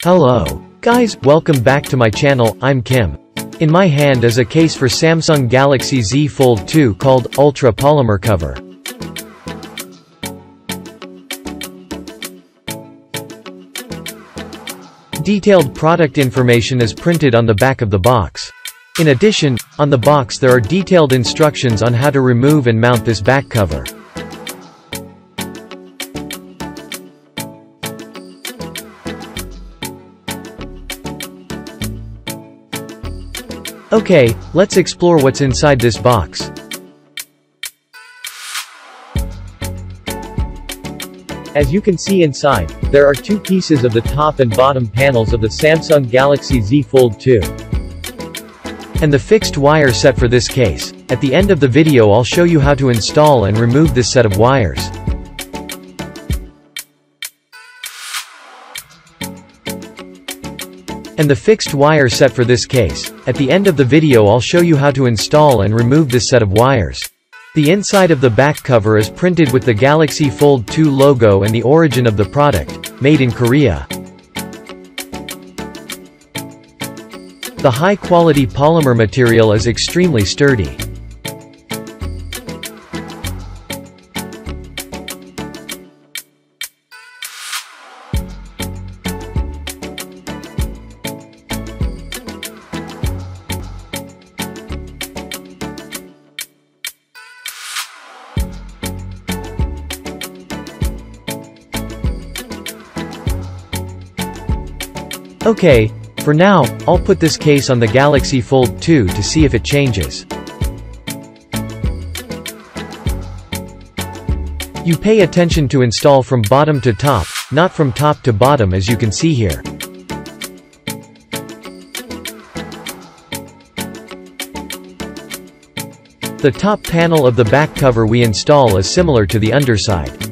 Hello. Guys, welcome back to my channel, I'm Kim. In my hand is a case for Samsung Galaxy Z Fold2 called Ultra Polymer cover. Detailed product information is printed on the back of the box. In addition, on the box there are detailed instructions on how to remove and mount this back cover. Okay, let's explore what's inside this box. As you can see inside, there are two pieces of the top and bottom panels of the Samsung Galaxy Z Fold2. And the fixed wire set for this case. At the end of the video I'll show you how to install and remove this set of wires. And the fixed wire set for this case. At the end of the video I'll show you how to install and remove this set of wires. The inside of the back cover is printed with the Galaxy Fold2 logo and the origin of the product, made in Korea. The high-quality polymer material is extremely sturdy. Okay, for now, I'll put this case on the Galaxy Fold2 to see if it changes. You pay attention to install from bottom to top, not from top to bottom as you can see here. The top panel of the back cover we install is similar to the underside.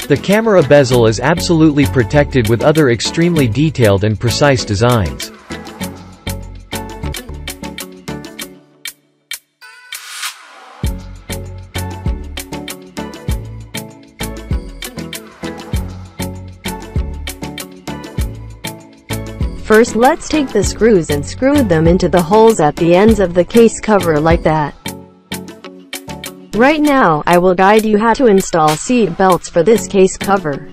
The camera bezel is absolutely protected with other extremely detailed and precise designs. First, let's take the screws and screw them into the holes at the ends of the case cover like that. Right now, I will guide you how to install seat belts for this case cover.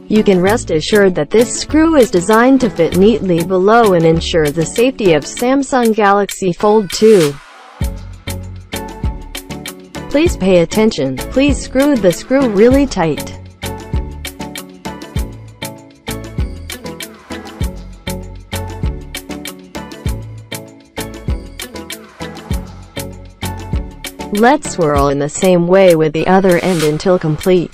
You can rest assured that this screw is designed to fit neatly below and ensure the safety of Samsung Galaxy Fold2. Please pay attention. Please screw the screw really tight. Let's swirl in the same way with the other end until complete.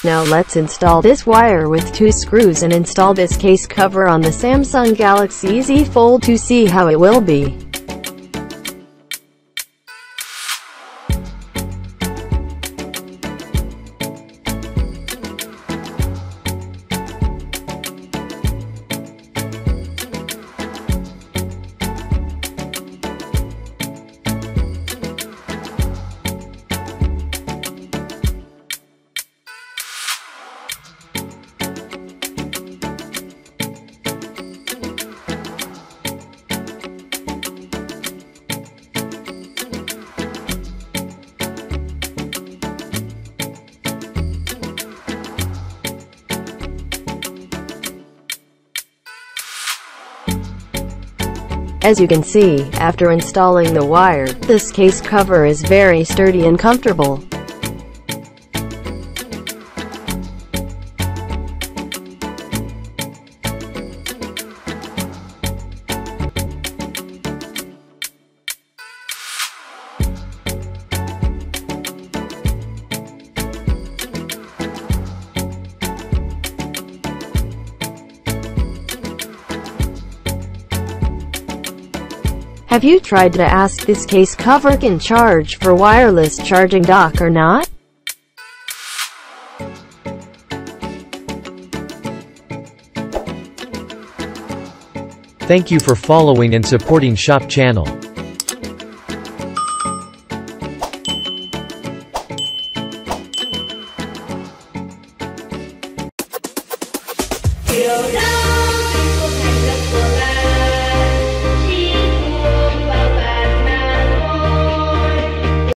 Now let's install this wire with two screws and install this case cover on the Samsung Galaxy Z Fold to see how it will be. As you can see, after installing the wire, this case cover is very sturdy and comfortable. Have you tried to ask this case cover can charge for wireless charging dock or not? Thank you for following and supporting Shop channel. You know